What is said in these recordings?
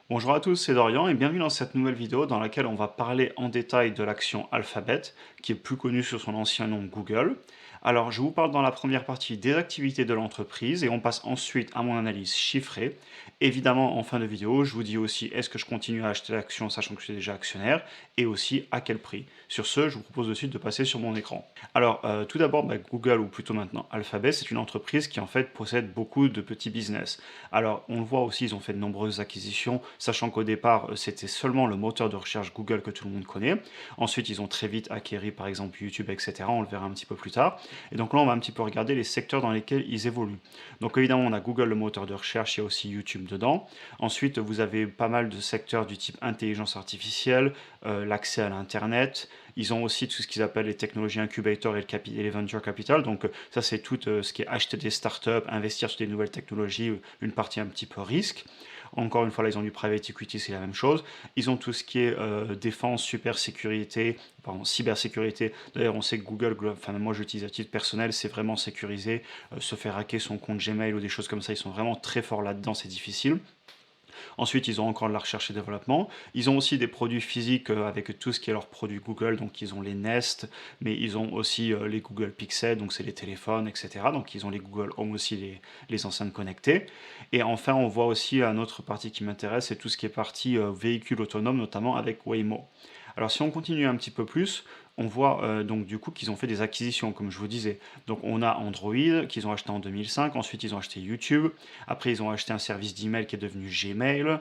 Bonjour à tous, c'est Dorian et bienvenue dans cette nouvelle vidéo dans laquelle on va parler en détail de l'action Alphabet, qui est plus connue sous son ancien nom Google. Alors, je vous parle dans la première partie des activités de l'entreprise et on passe ensuite à mon analyse chiffrée. Évidemment, en fin de vidéo, je vous dis aussi est-ce que je continue à acheter l'action sachant que je suis déjà actionnaire et aussi à quel prix. Sur ce, je vous propose de suite de passer sur mon écran. Alors, tout d'abord, Google, ou plutôt maintenant Alphabet, c'est une entreprise qui en fait possède beaucoup de petits business. Alors, on le voit aussi, ils ont fait de nombreuses acquisitions, sachant qu'au départ, c'était seulement le moteur de recherche Google que tout le monde connaît. Ensuite, ils ont très vite acquéri, par exemple, YouTube, etc. On le verra un petit peu plus tard. Et donc là, on va un petit peu regarder les secteurs dans lesquels ils évoluent. Donc évidemment, on a Google, le moteur de recherche, il y a aussi YouTube dedans. Ensuite, vous avez pas mal de secteurs du type intelligence artificielle, l'accès à l'Internet. Ils ont aussi tout ce qu'ils appellent les technologies incubators et les venture capital. Donc ça, c'est tout ce qui est acheter des startups, investir sur des nouvelles technologies, une partie un petit peu risque. Encore une fois, là, ils ont du private equity, c'est la même chose. Ils ont tout ce qui est défense, cybersécurité. D'ailleurs, on sait que Google, enfin moi j'utilise à titre personnel, c'est vraiment sécurisé. Se faire hacker son compte Gmail ou des choses comme ça, ils sont vraiment très forts là-dedans, c'est difficile. Ensuite, ils ont encore de la recherche et développement. Ils ont aussi des produits physiques avec tout ce qui est leur produit Google. Donc, ils ont les Nest, mais ils ont aussi les Google Pixel, donc c'est les téléphones, etc. Donc, ils ont les Google Home aussi, les enceintes connectées. Et enfin, on voit aussi une autre partie qui m'intéresse, c'est tout ce qui est partie véhicule autonome, notamment avec Waymo. Alors, si on continue un petit peu plus, on voit donc du coup qu'ils ont fait des acquisitions, comme je vous disais. Donc on a Android qu'ils ont acheté en 2005, ensuite ils ont acheté YouTube, après ils ont acheté un service d'email qui est devenu Gmail,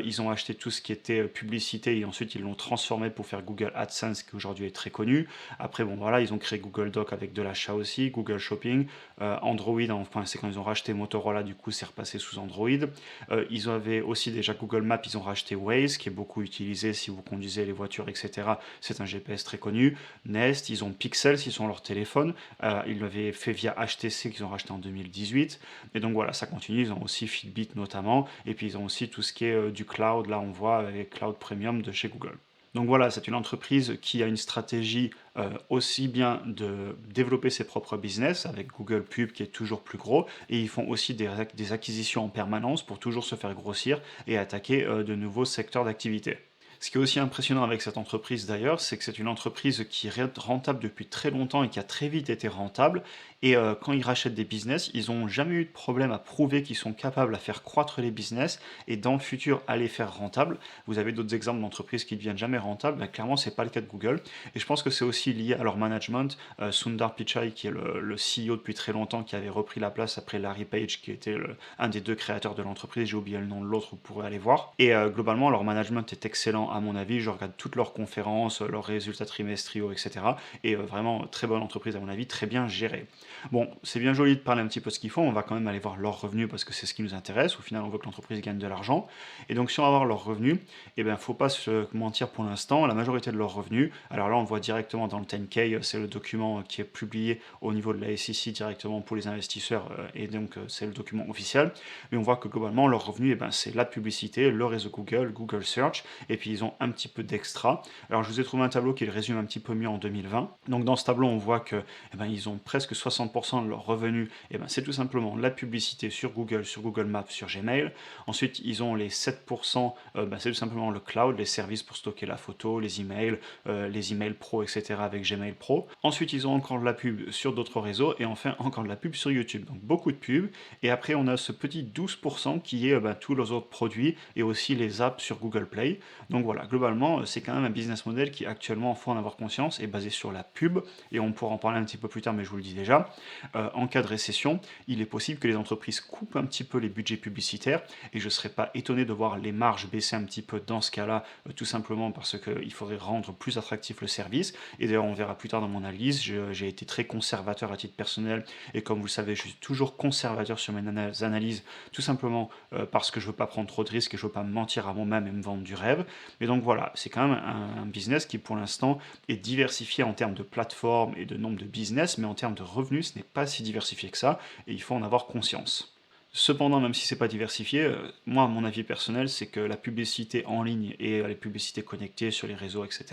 ils ont acheté tout ce qui était publicité et ensuite ils l'ont transformé pour faire Google AdSense qui aujourd'hui est très connu. Après bon voilà, ils ont créé Google Doc avec de l'achat aussi, Google Shopping, Android, enfin c'est quand ils ont racheté Motorola, du coup c'est repassé sous Android. Ils avaient aussi déjà Google Maps, ils ont racheté Waze qui est beaucoup utilisé si vous conduisez les voitures, etc. C'est un GPS très connu. Nest, ils ont Pixel, ils sont leur téléphone. Ils l'avaient fait via HTC qu'ils ont racheté en 2018. Et donc voilà, ça continue. Ils ont aussi Fitbit notamment. Et puis ils ont aussi tout ce qui est du cloud. Là, on voit les cloud premium de chez Google. Donc voilà, c'est une entreprise qui a une stratégie aussi bien de développer ses propres business avec Google Pub qui est toujours plus gros et ils font aussi des acquisitions en permanence pour toujours se faire grossir et attaquer de nouveaux secteurs d'activité. Ce qui est aussi impressionnant avec cette entreprise d'ailleurs, c'est que c'est une entreprise qui est rentable depuis très longtemps et qui a très vite été rentable. Et quand ils rachètent des business, ils n'ont jamais eu de problème à prouver qu'ils sont capables à faire croître les business et dans le futur à les faire rentables. Vous avez d'autres exemples d'entreprises qui ne deviennent jamais rentables, ben, clairement c'est pas le cas de Google. Et je pense que c'est aussi lié à leur management. Sundar Pichai, qui est le CEO depuis très longtemps, qui avait repris la place après Larry Page, qui était un des deux créateurs de l'entreprise, j'ai oublié le nom de l'autre, vous pourrez aller voir. Et globalement, leur management est excellent à mon avis. Je regarde toutes leurs conférences, leurs résultats trimestriaux, etc. Et vraiment, très bonne entreprise à mon avis, très bien gérée. Bon, c'est bien joli de parler un petit peu de ce qu'ils font, on va quand même aller voir leurs revenus parce que c'est ce qui nous intéresse. Au final, on veut que l'entreprise gagne de l'argent. Et donc, si on va voir leurs revenus, eh bien, faut pas se mentir pour l'instant, la majorité de leurs revenus, alors là, on le voit directement dans le 10K, c'est le document qui est publié au niveau de la SEC directement pour les investisseurs, et donc c'est le document officiel. Mais on voit que globalement, leurs revenus, eh ben, c'est la publicité, le réseau Google, Google Search, et puis ils ont un petit peu d'extra. Alors, je vous ai trouvé un tableau qui le résume un petit peu mieux en 2020. Donc, dans ce tableau, on voit que eh ben, ils ont presque 60% de leurs revenus, eh ben, c'est tout simplement la publicité sur Google Maps, sur Gmail. Ensuite, ils ont les 7%, ben, c'est tout simplement le cloud, les services pour stocker la photo, les emails pro, etc. avec Gmail Pro. Ensuite, ils ont encore de la pub sur d'autres réseaux et enfin encore de la pub sur YouTube. Donc beaucoup de pubs. Et après, on a ce petit 12% qui est ben, tous les autres produits et aussi les apps sur Google Play. Donc voilà, globalement, c'est quand même un business model qui actuellement, il faut en avoir conscience, est basé sur la pub. Et on pourra en parler un petit peu plus tard, mais je vous le dis déjà. En cas de récession, il est possible que les entreprises coupent un petit peu les budgets publicitaires et je ne serais pas étonné de voir les marges baisser un petit peu dans ce cas-là, tout simplement parce qu'il faudrait rendre plus attractif le service. Et d'ailleurs, on verra plus tard dans mon analyse, j'ai été très conservateur à titre personnel et comme vous le savez, je suis toujours conservateur sur mes analyses, tout simplement parce que je ne veux pas prendre trop de risques et je ne veux pas me mentir à moi-même et me vendre du rêve. Et donc voilà, c'est quand même un business qui pour l'instant est diversifié en termes de plateforme et de nombre de business, mais en termes de revenus, ce n'est pas si diversifié que ça et il faut en avoir conscience. Cependant, même si c'est pas diversifié, moi, mon avis personnel, c'est que la publicité en ligne et les publicités connectées sur les réseaux, etc.,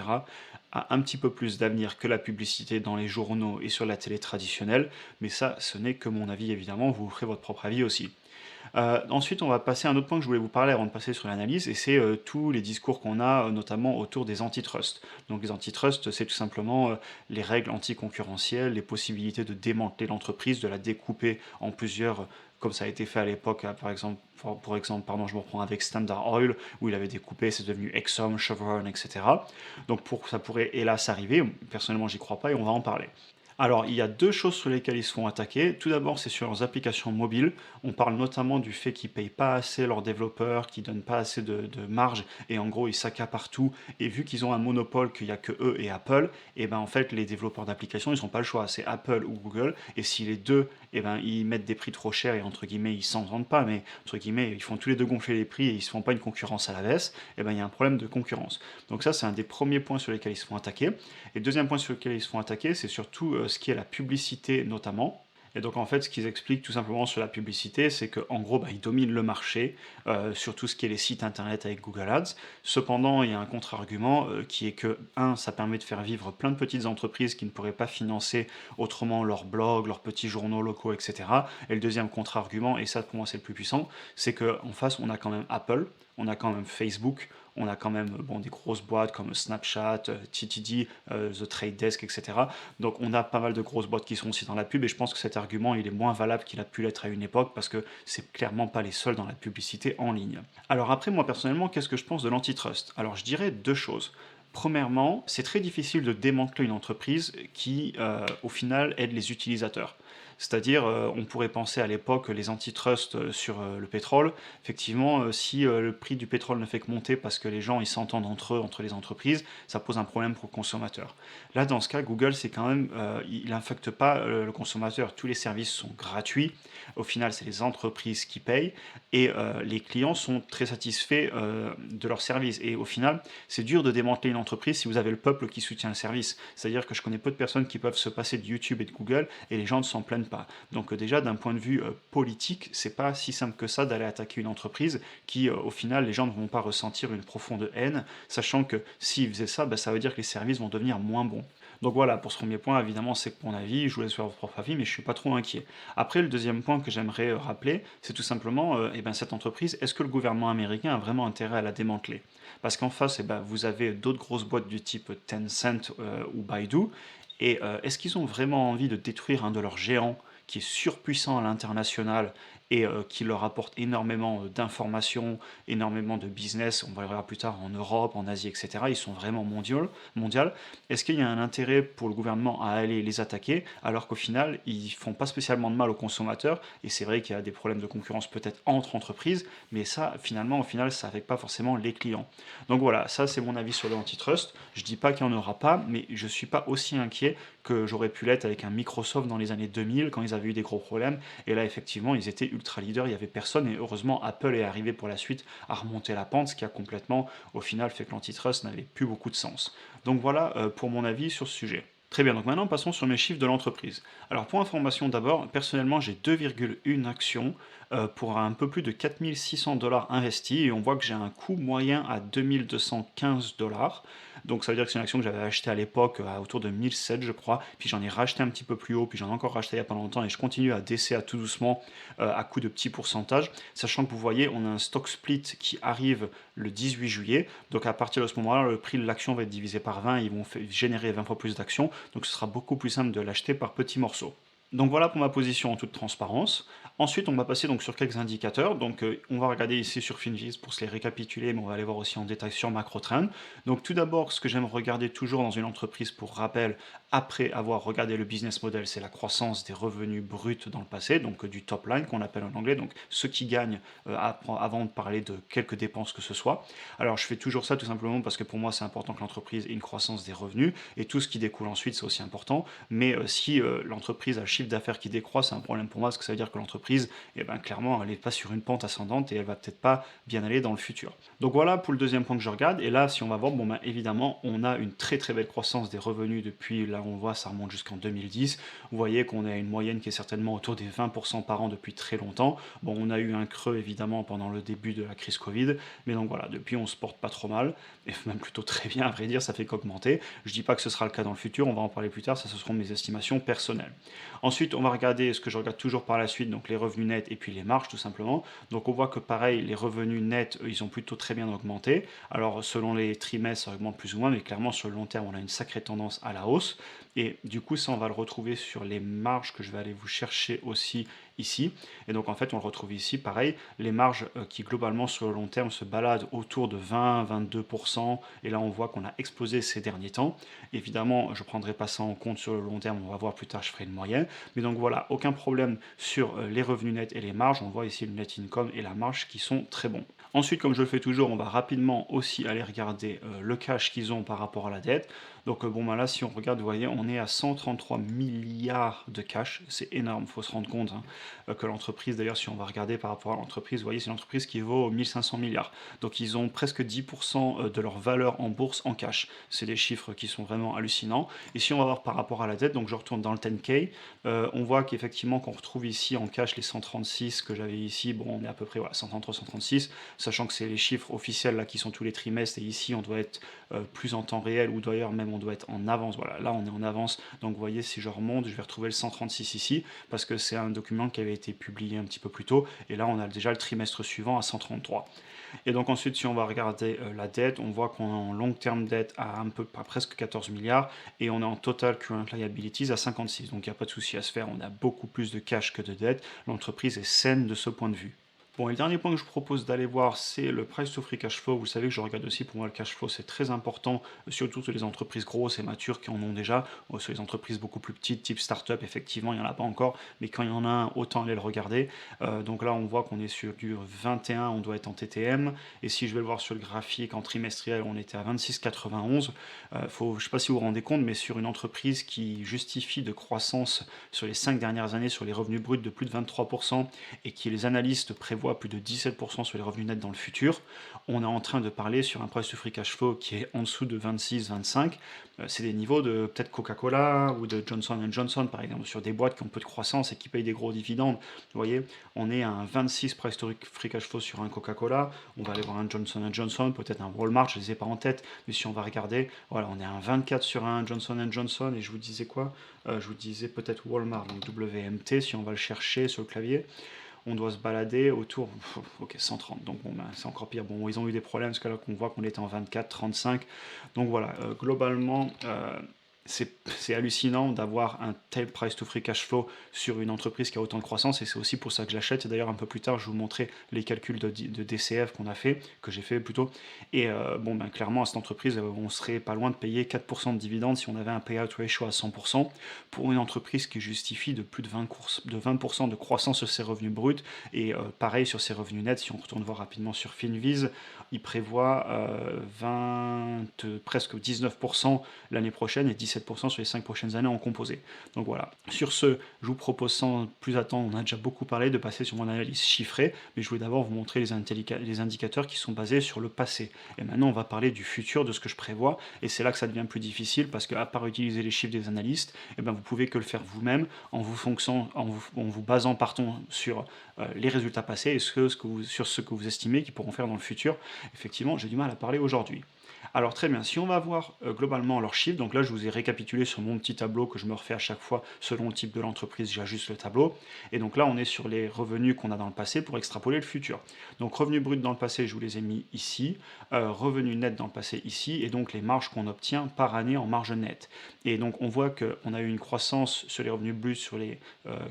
a un petit peu plus d'avenir que la publicité dans les journaux et sur la télé traditionnelle. Mais ça, ce n'est que mon avis, évidemment. Vous ferez votre propre avis aussi. Ensuite, on va passer à un autre point que je voulais vous parler avant de passer sur l'analyse, et c'est tous les discours qu'on a, notamment autour des antitrust. Donc les antitrust, c'est tout simplement les règles anticoncurrentielles, les possibilités de démanteler l'entreprise, de la découper en plusieurs, comme ça a été fait à l'époque, par exemple, pour exemple, pardon, je me reprends avec Standard Oil, où il avait découpé, c'est devenu Exxon, Chevron, etc. Donc ça pourrait hélas arriver, personnellement j'y crois pas et on va en parler. Alors, il y a deux choses sur lesquelles ils se font attaquer. Tout d'abord, c'est sur leurs applications mobiles. On parle notamment du fait qu'ils ne payent pas assez leurs développeurs, qu'ils ne donnent pas assez de marge, et en gros, ils s'accaparent tout. Et vu qu'ils ont un monopole, qu'il n'y a que eux et Apple, et ben en fait, les développeurs d'applications, ils n'ont pas le choix. C'est Apple ou Google. Et si les deux, et ben, ils mettent des prix trop chers, et entre guillemets, ils s'entendent pas, mais entre guillemets, ils font tous les deux gonfler les prix et ils ne se font pas une concurrence à la baisse, et ben, il y a un problème de concurrence. Donc ça, c'est un des premiers points sur lesquels ils se font attaquer. Et le deuxième point sur lequel ils se font attaquer, c'est surtout ce qui est la publicité notamment. Et donc en fait, ce qu'ils expliquent tout simplement sur la publicité, c'est qu'en gros, ils dominent le marché sur tout ce qui est les sites internet avec Google Ads. Cependant, il y a un contre-argument qui est que, un, ça permet de faire vivre plein de petites entreprises qui ne pourraient pas financer autrement leurs blogs, leurs petits journaux locaux, etc. Et le deuxième contre-argument, et ça pour moi c'est le plus puissant, c'est qu'en face, on a quand même Apple, on a quand même Facebook, on a quand même des grosses boîtes comme Snapchat, TTD, The Trade Desk, etc. Donc on a pas mal de grosses boîtes qui sont aussi dans la pub et je pense que cet argument il est moins valable qu'il a pu l'être à une époque parce que c'est clairement pas les seuls dans la publicité en ligne. Alors après moi personnellement qu'est-ce que je pense de l'antitrust? Alors je dirais deux choses. Premièrement, c'est très difficile de démanteler une entreprise qui, au final, aide les utilisateurs. C'est-à-dire, on pourrait penser à l'époque les antitrusts sur le pétrole. Effectivement, si le prix du pétrole ne fait que monter parce que les gens ils s'entendent entre eux, entre les entreprises, ça pose un problème pour le consommateur. Là, dans ce cas, Google, c'est quand même, il n'impacte pas le consommateur. Tous les services sont gratuits. Au final, c'est les entreprises qui payent et les clients sont très satisfaits de leur service. Et au final, c'est dur de démanteler une entreprise si vous avez le peuple qui soutient le service. C'est-à-dire que je connais peu de personnes qui peuvent se passer de YouTube et de Google et les gens ne s'en plaignent pas. Donc déjà, d'un point de vue politique, c'est pas si simple que ça d'aller attaquer une entreprise qui, au final, les gens ne vont pas ressentir une profonde haine, sachant que s'ils faisaient ça, ça veut dire que les services vont devenir moins bons. Donc voilà, pour ce premier point, évidemment, c'est que mon avis, je vous laisse faire votre propre avis, mais je suis pas trop inquiet. Après, le deuxième point que j'aimerais rappeler, c'est tout simplement, cette entreprise, est-ce que le gouvernement américain a vraiment intérêt à la démanteler? Parce qu'en face, vous avez d'autres grosses boîtes du type Tencent ou Baidu, et est-ce qu'ils ont vraiment envie de détruire un de leurs géants qui est surpuissant à l'international et qui leur apporte énormément d'informations, énormément de business, on va le voir plus tard en Europe, en Asie, etc. Ils sont vraiment mondiaux. Est-ce qu'il y a un intérêt pour le gouvernement à aller les attaquer alors qu'au final, ils font pas spécialement de mal aux consommateurs et c'est vrai qu'il y a des problèmes de concurrence peut-être entre entreprises, mais ça, finalement, au final, ça n'affecte pas forcément les clients. Donc voilà, ça c'est mon avis sur l'antitrust. Je dis pas qu'il n'y en aura pas, mais je suis pas aussi inquiet que j'aurais pu l'être avec un Microsoft dans les années 2000 quand ils avaient eu des gros problèmes. Et là, effectivement, ils étaient ultra leaders, il n'y avait personne. Et heureusement, Apple est arrivé pour la suite à remonter la pente, ce qui a complètement, au final, fait que l'antitrust n'avait plus beaucoup de sens. Donc voilà pour mon avis sur ce sujet. Très bien, donc maintenant passons sur mes chiffres de l'entreprise. Alors pour information d'abord, personnellement j'ai 2,1 actions pour un peu plus de 4600 $ investis et on voit que j'ai un coût moyen à 2215 $. Donc ça veut dire que c'est une action que j'avais achetée à l'époque à autour de 1007 je crois, puis j'en ai racheté un petit peu plus haut, puis j'en ai encore racheté il n'y a pas longtemps et je continue à DC à tout doucement à coup de petits pourcentages, sachant que vous voyez on a un stock split qui arrive le 18 juillet, donc à partir de ce moment-là le prix de l'action va être divisé par 20, ils vont générer 20 fois plus d'actions, donc ce sera beaucoup plus simple de l'acheter par petits morceaux. Donc voilà pour ma position en toute transparence. Ensuite, on va passer donc sur quelques indicateurs. Donc on va regarder ici sur Finviz pour se les récapituler, mais on va aller voir aussi en détail sur MacroTrend. Donc tout d'abord, ce que j'aime regarder toujours dans une entreprise pour rappel, après avoir regardé le business model, c'est la croissance des revenus bruts dans le passé, donc du top line qu'on appelle en anglais, donc ceux qui gagnent avant de parler de quelques dépenses que ce soit. Alors je fais toujours ça tout simplement parce que pour moi c'est important que l'entreprise ait une croissance des revenus et tout ce qui découle ensuite c'est aussi important. Mais si l'entreprise a le chiffre d'affaires qui décroît, c'est un problème pour moi parce que ça veut dire que l'entreprise, clairement, elle n'est pas sur une pente ascendante et elle va peut-être pas bien aller dans le futur. Donc voilà pour le deuxième point que je regarde. Et là, si on va voir, évidemment, on a une très très belle croissance des revenus depuis, là on voit, ça remonte jusqu'en 2010. Vous voyez qu'on a une moyenne qui est certainement autour des 20% par an depuis très longtemps. Bon, on a eu un creux évidemment pendant le début de la crise Covid, mais donc voilà, depuis on se porte pas trop mal, et même plutôt très bien à vrai dire, ça fait qu'augmenter. Je dis pas que ce sera le cas dans le futur, on va en parler plus tard, ça ce seront mes estimations personnelles. Ensuite, on va regarder ce que je regarde toujours par la suite, donc les revenus nets et puis les marges tout simplement. Donc on voit que pareil, les revenus nets, eux, ils ont plutôt très bien augmenté. Alors selon les trimestres, ça augmente plus ou moins, mais clairement sur le long terme, on a une sacrée tendance à la hausse. Et du coup, ça, on va le retrouver sur les marges que je vais aller vous chercher aussi ici. Et donc en fait, on le retrouve ici, pareil, les marges qui globalement sur le long terme se baladent autour de 20-22%. Et là, on voit qu'on a explosé ces derniers temps. Évidemment, je ne prendrai pas ça en compte sur le long terme, on va voir plus tard, je ferai une moyenne. Mais donc voilà, aucun problème sur les revenus nets et les marges. On voit ici le net income et la marge qui sont très bons. Ensuite, comme je le fais toujours, on va rapidement aussi aller regarder le cash qu'ils ont par rapport à la dette. Donc bon, ben là, si on regarde, vous voyez, on est à 133 milliards de cash. C'est énorme, il faut se rendre compte que l'entreprise, d'ailleurs, si on va regarder par rapport à l'entreprise, vous voyez, c'est une entreprise qui vaut 1500 milliards. Donc ils ont presque 10% de leur valeur en bourse en cash. C'est des chiffres qui sont vraiment hallucinants. Et si on va voir par rapport à la dette, donc je retourne dans le 10K, on voit qu'effectivement, qu'on retrouve ici en cash les 136 que j'avais ici, bon, on est à peu près voilà, 133, 136, sachant que c'est les chiffres officiels là qui sont tous les trimestres, et ici on doit être plus en temps réel, ou d'ailleurs même on doit être en avance. Voilà, là on est en avance. Donc vous voyez, si je remonte, je vais retrouver le 136 ici, parce que c'est un document qui avait été publié un petit peu plus tôt, et là on a déjà le trimestre suivant à 133. Et donc ensuite, si on va regarder la dette, on voit qu'on est en long terme dette à presque 14 milliards, et on est en total current liabilities à 56. Donc il n'y a pas de souci à se faire, on a beaucoup plus de cash que de dette. L'entreprise est saine de ce point de vue. Bon, et le dernier point que je propose d'aller voir, c'est le price to free cash flow. Vous savez que je regarde aussi, pour moi, le cash flow, c'est très important, surtout sur les entreprises grosses et matures qui en ont déjà. Sur les entreprises beaucoup plus petites, type start-up, effectivement, il n'y en a pas encore, mais quand il y en a un, autant aller le regarder. Donc là, on voit qu'on est sur du 21, on doit être en TTM, et si je vais le voir sur le graphique en trimestriel, on était à 26,91. Je ne sais pas si vous vous rendez compte, mais sur une entreprise qui justifie de croissance sur les 5 dernières années sur les revenus bruts de plus de 23%, et qui les analystes prévoient plus de 17% sur les revenus nets dans le futur, on est en train de parler sur un price to free cash flow qui est en dessous de 26-25. C'est des niveaux de peut-être Coca-Cola ou de Johnson Johnson, par exemple, sur des boîtes qui ont peu de croissance et qui payent des gros dividendes. Vous voyez, on est à un 26 price to free cash flow sur un Coca-Cola, on va aller voir un Johnson Johnson, peut-être un Walmart, je ne les ai pas en tête, mais si on va regarder, voilà, on est à un 24 sur un Johnson Johnson, et je vous disais quoi, je vous disais peut-être Walmart, donc WMT, si on va le chercher sur le clavier, on doit se balader autour, ok, 130, donc bon, ben, c'est encore pire. Bon, ils ont eu des problèmes, parce que là, qu'on voit qu'on était en 24, 35, donc voilà, globalement, c'est hallucinant d'avoir un tel price to free cash flow sur une entreprise qui a autant de croissance, et c'est aussi pour ça que je l'achète. Et d'ailleurs, un peu plus tard, je vais vous montrer les calculs de DCF qu'on a fait, que j'ai fait plutôt. Et bon, ben clairement, à cette entreprise, on serait pas loin de payer 4% de dividendes si on avait un payout ratio à 100% pour une entreprise qui justifie de plus de 20% de croissance sur ses revenus bruts. Et pareil sur ses revenus nets, si on retourne voir rapidement sur Finviz, il prévoit presque 19% l'année prochaine et 17% sur les 5 prochaines années en composé. Donc voilà. Sur ce, je vous propose sans plus attendre, on a déjà beaucoup parlé, de passer sur mon analyse chiffrée, mais je voulais d'abord vous montrer les indicateurs qui sont basés sur le passé. Et maintenant, on va parler du futur, de ce que je prévois, et c'est là que ça devient plus difficile, parce qu'à part utiliser les chiffres des analystes, eh ben, vous pouvez que le faire vous-même en vous basant sur les résultats passés et sur ce que vous estimez qu'ils pourront faire dans le futur. Effectivement, j'ai du mal à parler aujourd'hui. Alors très bien, si on va voir globalement leurs chiffres, donc là je vous ai récapitulé sur mon petit tableau que je me refais à chaque fois selon le type de l'entreprise, j'ajuste le tableau. Et donc là on est sur les revenus qu'on a dans le passé pour extrapoler le futur. Donc revenus bruts dans le passé, je vous les ai mis ici, revenus nets dans le passé ici, et donc les marges qu'on obtient par année en marge nette. Et donc on voit qu'on a eu une croissance sur les revenus bruts sur les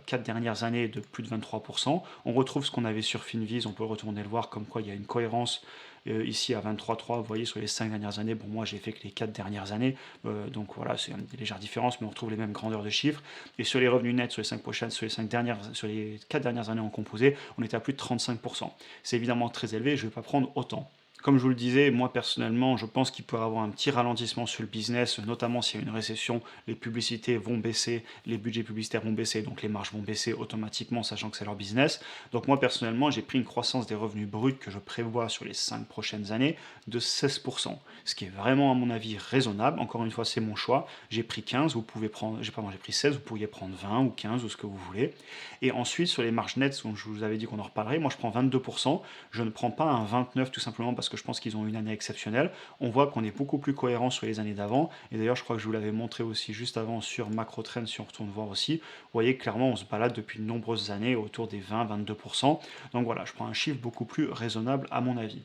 4 dernières années de plus de 23%. On retrouve ce qu'on avait sur Finviz, on peut retourner le voir, comme quoi il y a une cohérence ici à 23,3, vous voyez, sur les 5 dernières années. Bon, moi j'ai fait que les 4 dernières années, donc voilà, c'est une légère différence, mais on retrouve les mêmes grandeurs de chiffres. Et sur les revenus nets, sur les 5 prochaines, sur les 4 dernières années en composé, on était à plus de 35%. C'est évidemment très élevé, je ne vais pas prendre autant. Comme je vous le disais, moi personnellement, je pense qu'il peut y avoir un petit ralentissement sur le business, notamment s'il y a une récession, les publicités vont baisser, les budgets publicitaires vont baisser, donc les marges vont baisser automatiquement, sachant que c'est leur business. Donc moi personnellement, j'ai pris une croissance des revenus bruts que je prévois sur les 5 prochaines années de 16%, ce qui est vraiment à mon avis raisonnable. Encore une fois, c'est mon choix. J'ai pris 15, vous pouvez prendre, j'ai pris 16, vous pourriez prendre 20 ou 15 ou ce que vous voulez. Et ensuite, sur les marges nettes, dont je vous avais dit qu'on en reparlerait, moi je prends 22%, je ne prends pas un 29 tout simplement parce que que je pense qu'ils ont une année exceptionnelle. On voit qu'on est beaucoup plus cohérent sur les années d'avant. Et d'ailleurs, je crois que je vous l'avais montré aussi juste avant sur Macro Trend, si on retourne voir aussi. Vous voyez clairement, on se balade depuis de nombreuses années autour des 20-22%. Donc voilà, je prends un chiffre beaucoup plus raisonnable à mon avis.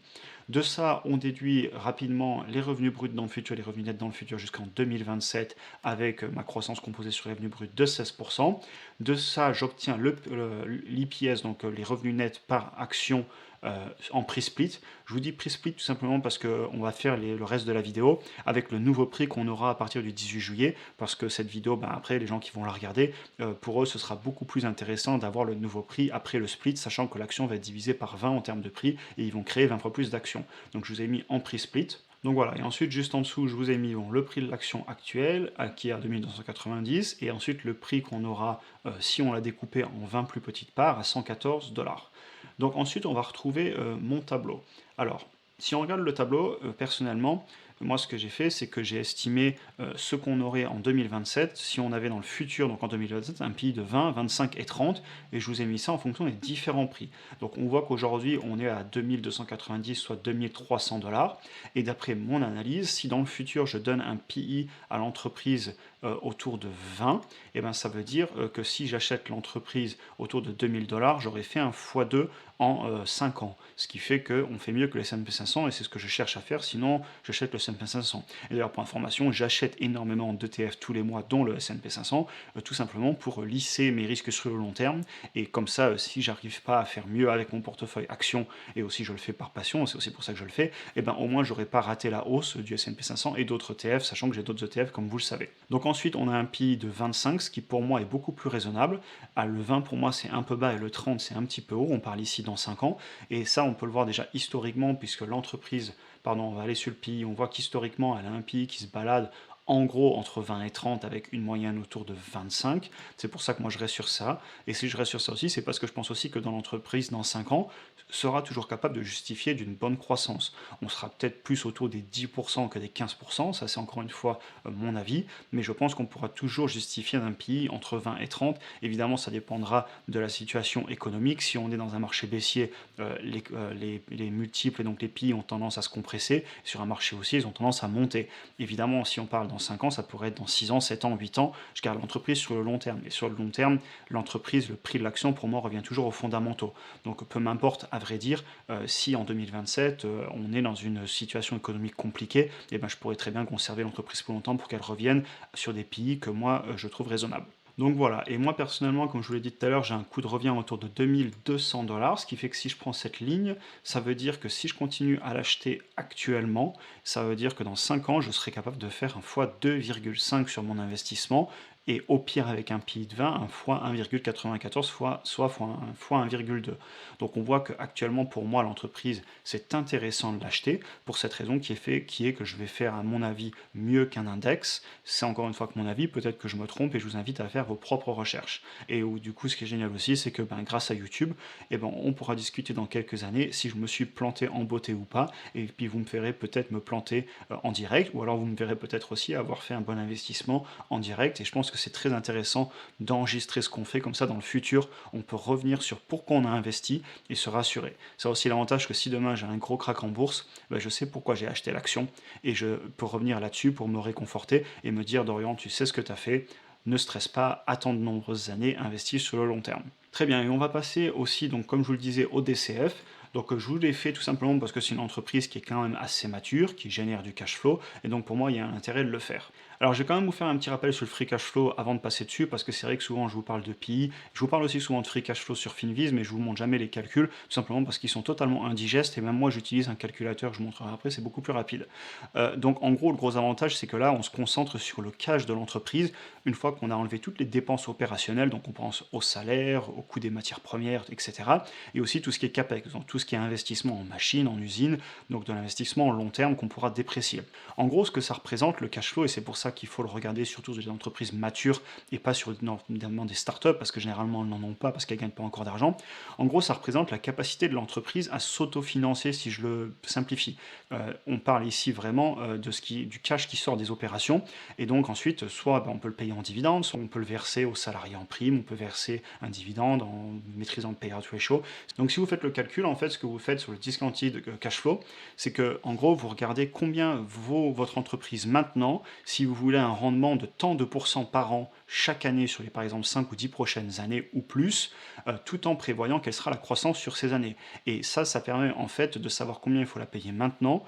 De ça, on déduit rapidement les revenus bruts dans le futur, les revenus nets dans le futur jusqu'en 2027 avec ma croissance composée sur les revenus bruts de 16%. De ça, j'obtiens l'EPS, donc les revenus nets par action en prix split. Je vous dis prix split tout simplement parce qu'on va faire le reste de la vidéo avec le nouveau prix qu'on aura à partir du 18 juillet, parce que cette vidéo, après, les gens qui vont la regarder, pour eux, ce sera beaucoup plus intéressant d'avoir le nouveau prix après le split, sachant que l'action va être divisée par 20 en termes de prix, et ils vont créer 20 fois plus d'actions. Donc je vous ai mis en prix split. Donc voilà, et ensuite juste en dessous, je vous ai mis le prix de l'action actuelle, qui est à 2290, et ensuite le prix qu'on aura si on l'a découpé en 20 plus petites parts à 114 $. Donc ensuite, on va retrouver mon tableau. Alors, si on regarde le tableau, personnellement, moi ce que j'ai fait, c'est que j'ai estimé ce qu'on aurait en 2027, si on avait dans le futur, donc en 2027, un PI de 20, 25 et 30, et je vous ai mis ça en fonction des différents prix. Donc on voit qu'aujourd'hui, on est à 2290, soit 2300 $, et d'après mon analyse, si dans le futur, je donne un PI à l'entreprise autour de 20, et ben ça veut dire que si j'achète l'entreprise autour de 2000 $, j'aurais fait un x2 en 5 ans. Ce qui fait qu'on fait mieux que le S&P 500 et c'est ce que je cherche à faire, sinon j'achète le S&P 500. Et d'ailleurs, pour information, j'achète énormément d'ETF tous les mois, dont le S&P 500, tout simplement pour lisser mes risques sur le long terme. Et comme ça, si j'arrive pas à faire mieux avec mon portefeuille action, et aussi je le fais par passion, c'est aussi pour ça que je le fais, et ben au moins j'aurais pas raté la hausse du S&P 500 et d'autres ETF, sachant que j'ai d'autres ETF comme vous le savez. Donc ensuite, on a un PI de 25, ce qui pour moi est beaucoup plus raisonnable. Le 20 pour moi c'est un peu bas et le 30 c'est un petit peu haut, on parle ici dans 5 ans. Et ça, on peut le voir déjà historiquement, puisque l'entreprise, pardon, on va aller sur le PI, on voit qu'historiquement, elle a un PI qui se balade en gros entre 20 et 30 avec une moyenne autour de 25. C'est pour ça que moi je reste sur ça. Et si je reste sur ça aussi, c'est parce que je pense aussi que dans l'entreprise, dans 5 ans, sera toujours capable de justifier d'une bonne croissance. On sera peut-être plus autour des 10% que des 15%, ça c'est encore une fois mon avis, mais je pense qu'on pourra toujours justifier d'un PI entre 20 et 30. Évidemment, ça dépendra de la situation économique. Si on est dans un marché baissier, les multiples et donc les PI ont tendance à se compresser. Sur un marché haussier, ils ont tendance à monter. Évidemment, si on parle dans 5 ans, ça pourrait être dans 6 ans, 7 ans, 8 ans. Je garde l'entreprise sur le long terme. Et sur le long terme, l'entreprise, le prix de l'action, pour moi, revient toujours aux fondamentaux. Donc peu m'importe, à vrai dire, si en 2027, on est dans une situation économique compliquée, eh ben, je pourrais très bien conserver l'entreprise plus longtemps pour qu'elle revienne sur des pays que moi, je trouve raisonnables. Donc voilà, et moi personnellement, comme je vous l'ai dit tout à l'heure, j'ai un coût de revient autour de 2200 $, ce qui fait que si je prends cette ligne, ça veut dire que si je continue à l'acheter actuellement, ça veut dire que dans 5 ans, je serai capable de faire un fois 2,5 sur mon investissement, et au pire avec un PI de 20, un fois 1,94 fois, soit fois 1,2. Donc on voit qu'actuellement pour moi l'entreprise c'est intéressant de l'acheter pour cette raison qui est que je vais faire à mon avis mieux qu'un index. C'est encore une fois que mon avis, peut-être que je me trompe et je vous invite à faire vos propres recherches. Et du coup ce qui est génial aussi c'est que grâce à YouTube, on pourra discuter dans quelques années si je me suis planté en beauté ou pas, et puis vous me ferez peut-être me planter en direct, ou alors vous me verrez peut-être aussi avoir fait un bon investissement en direct, et je pense que c'est très intéressant d'enregistrer ce qu'on fait, comme ça dans le futur on peut revenir sur pourquoi on a investi et se rassurer. Ça a aussi l'avantage que si demain j'ai un gros crack en bourse, je sais pourquoi j'ai acheté l'action et je peux revenir là-dessus pour me réconforter et me dire Dorian, tu sais ce que tu as fait, ne stresse pas, attends de nombreuses années, investis sur le long terme. Très bien, et on va passer aussi, donc comme je vous le disais, au DCF. Donc je vous l'ai fait tout simplement parce que c'est une entreprise qui est quand même assez mature, qui génère du cash flow, et donc pour moi il y a un intérêt de le faire. Alors je vais quand même vous faire un petit rappel sur le free cash flow avant de passer dessus, parce que c'est vrai que souvent je vous parle de PI, je vous parle aussi souvent de free cash flow sur Finviz, mais je vous montre jamais les calculs, tout simplement parce qu'ils sont totalement indigestes, et même moi j'utilise un calculateur, je vous montrerai après, c'est beaucoup plus rapide. Donc en gros le gros avantage c'est que là on se concentre sur le cash de l'entreprise, une fois qu'on a enlevé toutes les dépenses opérationnelles, donc on pense au salaire, au coût des matières premières, etc. Et aussi tout ce qui est CAPEX, donc tout ce qui est investissement en machines, en usines, donc de l'investissement en long terme qu'on pourra déprécier. En gros ce que ça représente le cash flow, et c'est pour ça qu'il faut le regarder surtout sur des entreprises matures et pas sur évidemment des startups, parce que généralement elles n'en ont pas parce qu'elles ne gagnent pas encore d'argent. En gros ça représente la capacité de l'entreprise à s'autofinancer, si je le simplifie. On parle ici vraiment du cash qui sort des opérations, et donc ensuite soit on peut le payer en dividende, soit on peut le verser aux salariés en prime, on peut verser un dividende en maîtrisant le payout ratio. Donc si vous faites le calcul, en fait fait, ce que vous faites sur le discounted cash flow, c'est que en gros, vous regardez combien vaut votre entreprise maintenant, si vous voulez un rendement de tant de pourcents par an chaque année sur les par exemple 5 ou 10 prochaines années ou plus, tout en prévoyant quelle sera la croissance sur ces années. Et ça permet en fait de savoir combien il faut la payer maintenant,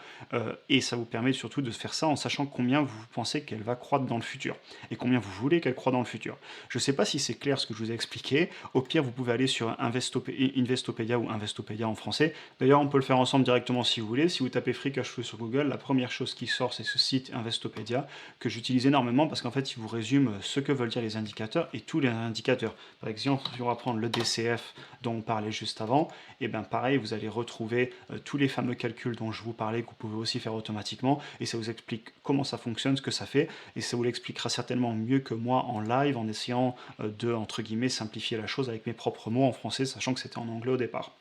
et ça vous permet surtout de faire ça en sachant combien vous pensez qu'elle va croître dans le futur, et combien vous voulez qu'elle croît dans le futur. Je ne sais pas si c'est clair ce que je vous ai expliqué. Au pire, vous pouvez aller sur Investopedia ou Investopedia en français. D'ailleurs, on peut le faire ensemble directement si vous voulez. Si vous tapez Free Cash Flow sur Google, la première chose qui sort, c'est ce site Investopedia que j'utilise énormément parce qu'en fait, il vous résume ce que veulent dire les indicateurs et tous les indicateurs. Par exemple, si on va prendre le DCF dont on parlait juste avant, et bien pareil, vous allez retrouver tous les fameux calculs dont je vous parlais que vous pouvez aussi faire automatiquement, et ça vous explique comment ça fonctionne, ce que ça fait, et ça vous l'expliquera certainement mieux que moi en live en essayant de, entre guillemets, simplifier la chose avec mes propres mots en français, sachant que c'était en anglais au départ.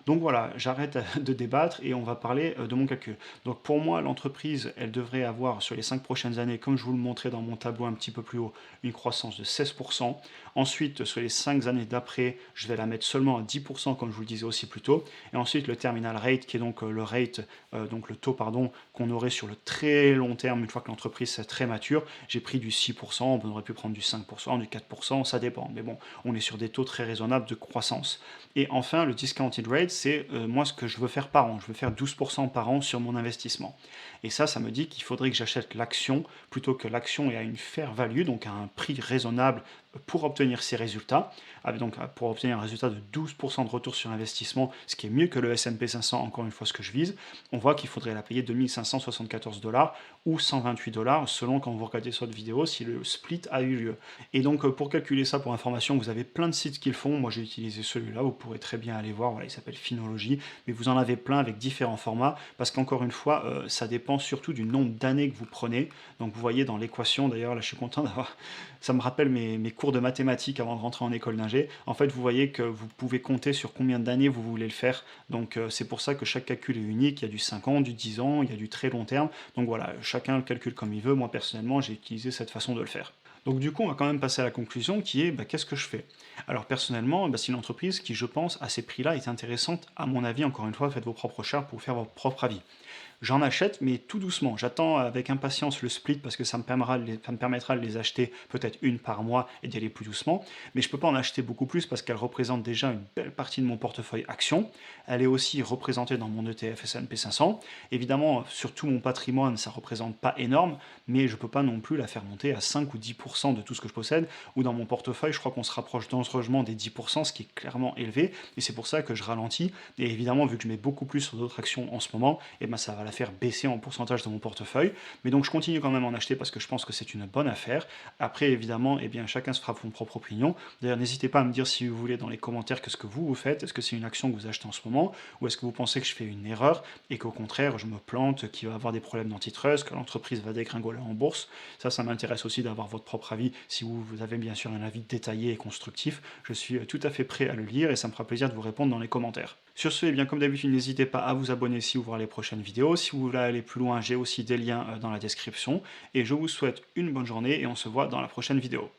Donc voilà, j'arrête de débattre et on va parler de mon calcul. Donc pour moi, l'entreprise, elle devrait avoir sur les 5 prochaines années, comme je vous le montrais dans mon tableau un petit peu plus haut, une croissance de 16%. Ensuite, sur les 5 années d'après, je vais la mettre seulement à 10%, comme je vous le disais aussi plus tôt. Et ensuite, le terminal rate, qui est donc le rate, donc le taux, pardon, qu'on aurait sur le très long terme, une fois que l'entreprise est très mature. J'ai pris du 6%, on aurait pu prendre du 5%, du 4%, ça dépend. Mais bon, on est sur des taux très raisonnables de croissance. Et enfin, le discounted rate, c'est moi ce que je veux faire par an. Je veux faire 12% par an sur mon investissement. Et ça me dit qu'il faudrait que j'achète l'action plutôt que l'action est à une fair value, donc à un prix raisonnable pour obtenir ces résultats, donc pour obtenir un résultat de 12% de retour sur investissement, ce qui est mieux que le S&P 500, encore une fois ce que je vise. On voit qu'il faudrait la payer 2574 $ ou 128 $ selon quand vous regardez cette vidéo si le split a eu lieu. Et donc pour calculer ça, pour information, vous avez plein de sites qui le font. Moi j'ai utilisé celui-là, vous pourrez très bien aller voir, voilà, il s'appelle Finology, mais vous en avez plein avec différents formats, parce qu'encore une fois, ça dépend surtout du nombre d'années que vous prenez. Donc vous voyez dans l'équation, d'ailleurs là je suis content d'avoir, ça me rappelle mes cours de mathématiques avant de rentrer en école d'ingé. En fait, vous voyez que vous pouvez compter sur combien d'années vous voulez le faire. Donc c'est pour ça que chaque calcul est unique. Il y a du 5 ans, du 10 ans, il y a du très long terme. Donc voilà, chacun le calcule comme il veut. Moi personnellement, j'ai utilisé cette façon de le faire. Donc du coup, on va quand même passer à la conclusion qui est, qu'est-ce que je fais? Alors personnellement, c'est une entreprise qui, je pense, à ces prix-là est intéressante. À mon avis, encore une fois, faites vos propres recherches pour faire votre propre avis. J'en achète, mais tout doucement. J'attends avec impatience le split parce que ça me permettra de les acheter peut-être une par mois et d'y aller plus doucement. Mais je ne peux pas en acheter beaucoup plus parce qu'elle représente déjà une belle partie de mon portefeuille action. Elle est aussi représentée dans mon ETF S&P 500. Évidemment, sur tout mon patrimoine, ça ne représente pas énorme, mais je ne peux pas non plus la faire monter à 5 ou 10% de tout ce que je possède. Ou dans mon portefeuille, je crois qu'on se rapproche dangereusement des 10%, ce qui est clairement élevé. Et c'est pour ça que je ralentis. Et évidemment, vu que je mets beaucoup plus sur d'autres actions en ce moment, ça va la faire baisser en pourcentage de mon portefeuille. Mais donc je continue quand même à en acheter parce que je pense que c'est une bonne affaire. Après, évidemment, chacun se fera son propre opinion. D'ailleurs, n'hésitez pas à me dire si vous voulez dans les commentaires qu'est-ce que vous faites. Est-ce que c'est une action que vous achetez en ce moment ou est-ce que vous pensez que je fais une erreur et qu'au contraire, je me plante, qu'il va avoir des problèmes d'antitrust, que l'entreprise va dégringoler en bourse. Ça m'intéresse aussi d'avoir votre propre avis. Si vous avez bien sûr un avis détaillé et constructif, je suis tout à fait prêt à le lire et ça me fera plaisir de vous répondre dans les commentaires. Sur ce, comme d'habitude, n'hésitez pas à vous abonner si vous voulez voir les prochaines vidéos. Si vous voulez aller plus loin, j'ai aussi des liens dans la description. Et je vous souhaite une bonne journée et on se voit dans la prochaine vidéo.